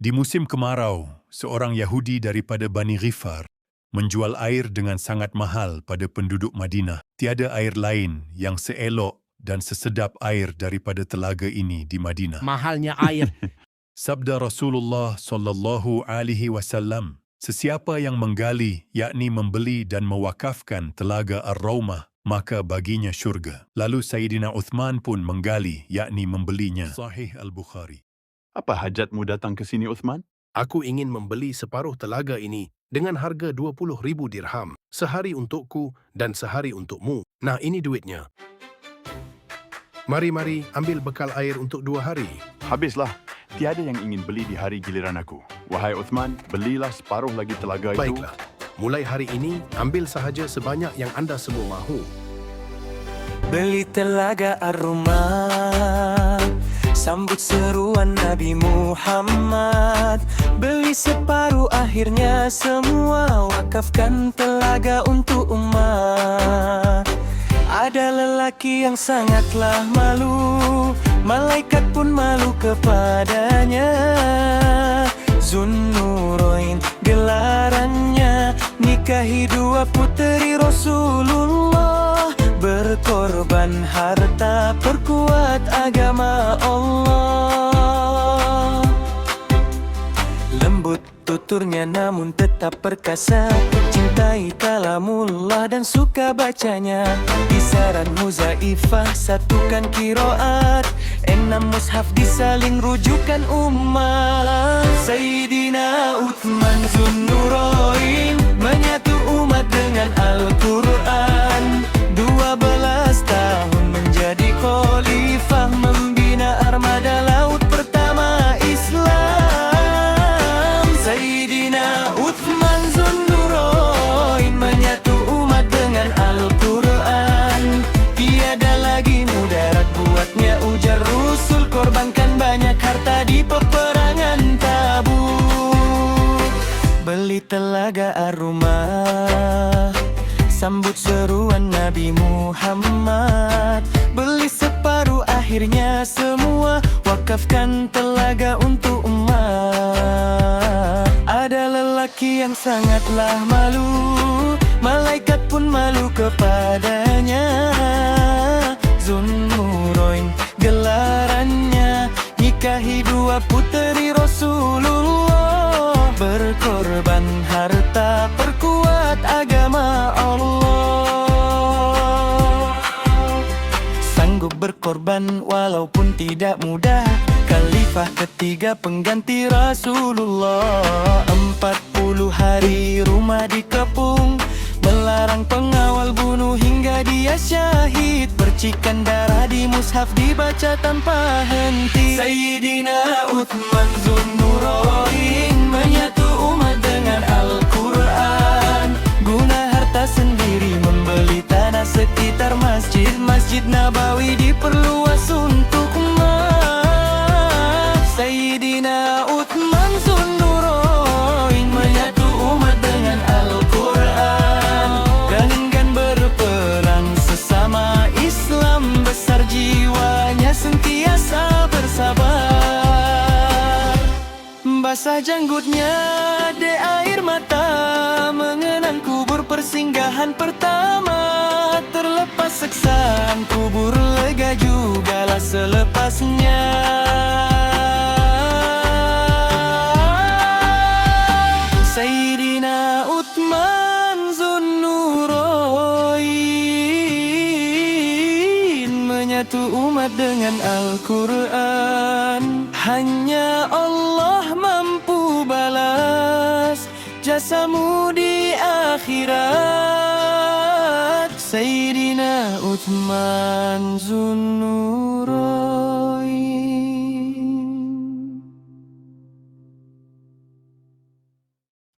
Di musim kemarau, seorang Yahudi daripada Bani Ghifar menjual air dengan sangat mahal pada penduduk Madinah. Tiada air lain yang seelok dan sesedap air daripada telaga ini di Madinah. Mahalnya air. Sabda Rasulullah sallallahu alaihi wasallam, sesiapa yang menggali, yakni membeli dan mewakafkan telaga Ar-Raumah, maka baginya syurga. Lalu Sayyidina Uthman pun menggali, yakni membelinya. Sahih Al-Bukhari. Apa hajatmu datang ke sini, Uthman? Aku ingin membeli separuh telaga ini dengan harga 20,000 dirham. Sehari untukku dan sehari untukmu. Nah, ini duitnya. Mari, ambil bekal air untuk 2 hari. Habislah. Tiada yang ingin beli di hari giliran aku. Wahai Uthman, belilah separuh lagi telaga itu. Baiklah. Mulai hari ini, ambil sahaja sebanyak yang anda semua mahu. Beli telaga Ar-Rumah, sambut seruan Nabi Muhammad. Beli separuh, akhirnya semua wakafkan telaga untuk umat. Ada lelaki yang sangatlah malu, malaikat pun malu kepadanya. Zunnurain gelarannya, nikahi 2 puteri Rasulullah. Berkorban harta, perkuat agama Allah. Lembut tuturnya namun tetap perkasa, cintai kalamullah dan suka bacanya. Kisaran Muzaifah, satukan kiroat, 6 mushaf disaling rujukan umat. Sayyidina Uthman Zunnurain menyatu umat dengan Al-Quran. 12 tahun menjadi khalifah, membina armada laut pertama Islam. Sayyidina Uthman Zunnurain menyatu umat dengan Al-Quran. Tiada lagi mudarat buatnya, ujar Rasul, korbankan banyak harta di peperangan Tabuk. Beli telaga Ar-Rumah, sambut seruan Nabi Muhammad. Beli separuh, akhirnya semua wakafkan telaga untuk umat. Ada lelaki yang sangatlah malu, malaikat pun malu kepadanya. Zunnurain gelarannya, nikahi 2 puteri Rasulullah. Berkorban harta, perkuat agama Allah. Sanggup berkorban walaupun tidak mudah, Khalifah ketiga pengganti Rasulullah. 40 hari rumah dikepung, melarang pengawal bunuh hingga dia syahid. Percikan darah di mushaf dibaca tanpa henti. Sayyidina Uthman Zunnurain menyatu umat dengan Al-Quran. Guna harta sendiri membeli tanah sekitar masjid. Masjid Nabawi diperluas untuk umat. Sayyidina Uthman Zunnurain menyatu umat dengan Al-Quran. Dan enggan berperang sesama Islam, besar jiwanya sentiasa bersabar. Basah janggutnya de air mata, mengenang kubur persinggahan pertama. Terlepas seksaan kubur lega jugalah selepasnya. Sayyidina Uthman Zunnurain menyatu umat dengan Al-Quran. Hanya Allah mampu balas jasamu di akhirat. Sayyidina Uthman Zunnurain.